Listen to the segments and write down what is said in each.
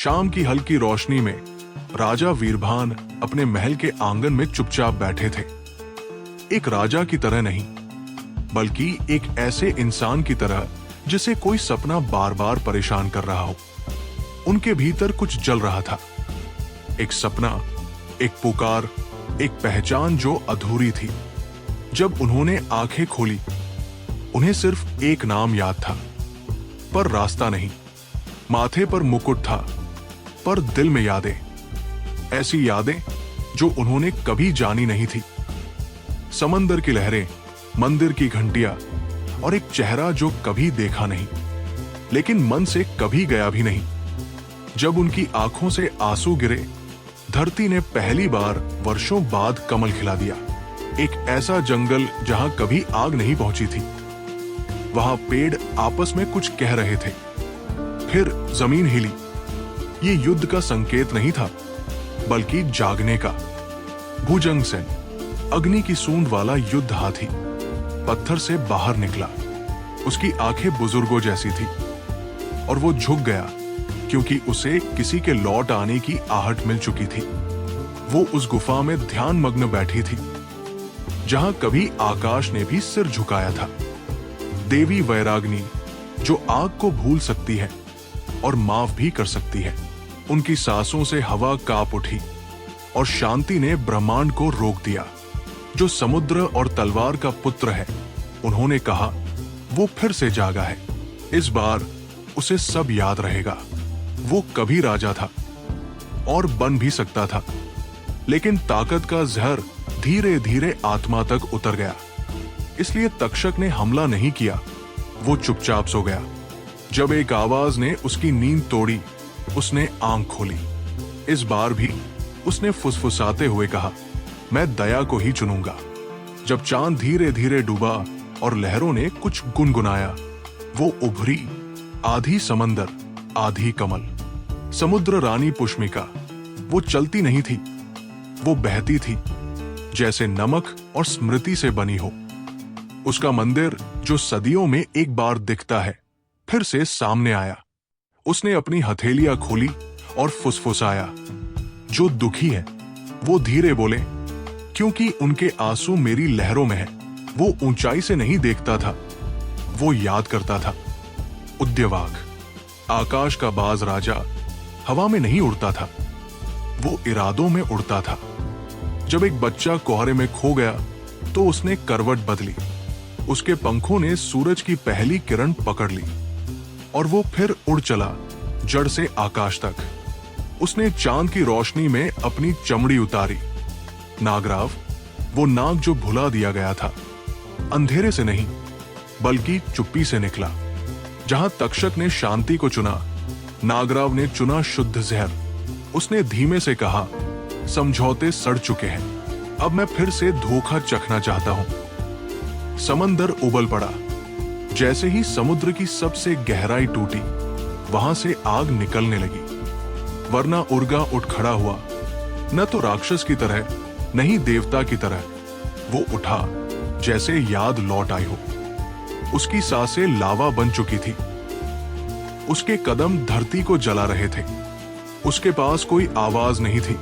शाम की हल्की रोशनी में राजा वीरभान अपने महल के आंगन में चुपचाप बैठे थे। एक राजा की तरह नहीं, बल्कि एक ऐसे इंसान की तरह जिसे कोई सपना बार बार परेशान कर रहा हो। उनके भीतर कुछ जल रहा था, एक सपना, एक पुकार, एक पहचान जो अधूरी थी। जब उन्होंने आंखें खोली, उन्हें सिर्फ एक नाम याद था, पर रास्ता नहीं। माथे पर मुकुट था, पर दिल में यादें, ऐसी यादें जो उन्होंने कभी जानी नहीं थी। समंदर की लहरें, मंदिर की घंटियां और एक चेहरा जो कभी देखा नहीं, लेकिन मन से कभी गया भी नहीं। जब उनकी आंखों से आंसू गिरे, धरती ने पहली बार वर्षों बाद कमल खिला दिया। एक ऐसा जंगल जहां कभी आग नहीं पहुंची थी। वहां पेड़ आपस में कुछ कह रहे थे। फिर जमीन हिली। ये युद्ध का संकेत नहीं था, बल्कि जागने का। भुजंग सेन, अग्नि की सूंड वाला युद्ध हाथी, पत्थर से बाहर निकला। उसकी आंखें बुजुर्गों जैसी थी, और वो झुक गया क्योंकि उसे किसी के लौट आने की आहट मिल चुकी थी। वो उस गुफा में ध्यान मग्न बैठी थी, जहां कभी आकाश ने भी सिर झुकाया था। देवी वैराग्नी, जो आग को भूल सकती है और माफ भी कर सकती है। उनकी सांसों से हवा कांप उठी और शांति ने ब्रह्मांड को रोक दिया। जो समुद्र और तलवार का पुत्र है, उन्होंने कहा, वो फिर से जागा है। इस बार उसे सब याद रहेगा। वो कभी राजा था और बन भी सकता था, लेकिन ताकत का जहर धीरे धीरे आत्मा तक उतर गया। इसलिए तक्षक ने हमला नहीं किया, वो चुपचाप सो गया। जब एक आवाज ने उसकी नींद तोड़ी, उसने आंख खोली। इस बार भी उसने फुसफुसाते हुए कहा, मैं दया को ही चुनूंगा। जब चांद धीरे धीरे डूबा और लहरों ने कुछ गुनगुनाया, वो उभरी, आधी समंदर, आधी कमल। समुद्र रानी पुष्मिका, वो चलती नहीं थी, वो बहती थी, जैसे नमक और स्मृति से बनी हो। उसका मंदिर, जो सदियों में एक बार दिखता है, फिर से सामने आया। उसने अपनी हथेलियां खोली और फुसफुसाया, जो दुखी है वो धीरे बोले, क्योंकि उनके आंसू मेरी लहरों में है। वो ऊंचाई से नहीं देखता था, वो याद करता था। उद्यवाग, आकाश का बाज राजा, हवा में नहीं उड़ता था, वो इरादों में उड़ता था। जब एक बच्चा कोहरे में खो गया, तो उसने करवट बदली। उसके पंखों ने सूरज की पहली किरण पकड़ ली और वो फिर उड़ चला, जड़ से आकाश तक। उसने चांद की रोशनी में अपनी चमड़ी उतारी। नागराव, वो नाग जो भुला दिया गया था, अंधेरे से नहीं, बल्कि चुप्पी से निकला। जहां तक्षक ने शांति को चुना, नागराव ने चुना शुद्ध जहर। उसने धीमे से कहा, समझौते सड़ चुके हैं, अब मैं फिर से धोखा चखना चाहता हूं। समंदर उबल पड़ा। जैसे ही समुद्र की सबसे गहराई टूटी, वहां से आग निकलने लगी। वरना उर्गा उठ खड़ा हुआ, न तो राक्षस की तरह, न ही देवता की तरह। वो उठा जैसे याद लौट आई हो। उसकी सांसें लावा बन चुकी थी। उसके कदम धरती को जला रहे थे। उसके पास कोई आवाज नहीं थी,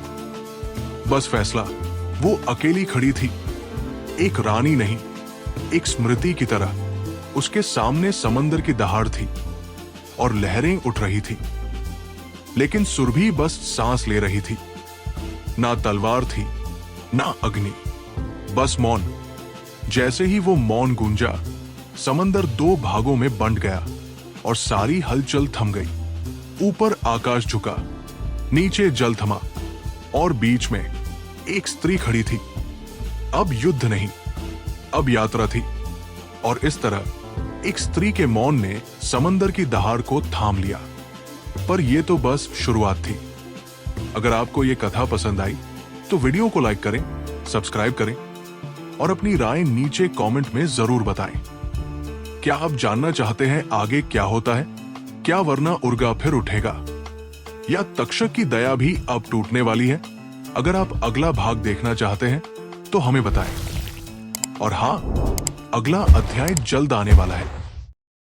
बस फैसला। वो अकेली खड़ी थी, एक रानी नहीं, एक स्मृति की तरह। उसके सामने समंदर की दहाड़ थी और लहरें उठ रही थी, लेकिन सुरभि बस सांस ले रही थी। ना तलवार थी, ना अग्नि, बस मौन। जैसे ही वो मौन गूंजा, समंदर दो भागों में बंट गया और सारी हलचल थम गई। ऊपर आकाश झुका, नीचे जल थमा, और बीच में एक स्त्री खड़ी थी। अब युद्ध नहीं, अब यात्रा थी। और इस तरह एक स्त्री के मौन ने समंदर की दहाड़ को थाम लिया। पर यह तो बस शुरुआत थी। अगर आपको यह कथा पसंद आई तो वीडियो को लाइक करें, सब्सक्राइब करें और अपनी राय नीचे कमेंट में जरूर बताएं। क्या आप जानना चाहते हैं आगे क्या होता है? क्या वरना उर्गा फिर उठेगा, या तक्षक की दया भी अब टूटने वाली है? अगर आप अगला भाग देखना चाहते हैं तो हमें बताएं। और हाँ, अगला अध्याय जल्द आने वाला है।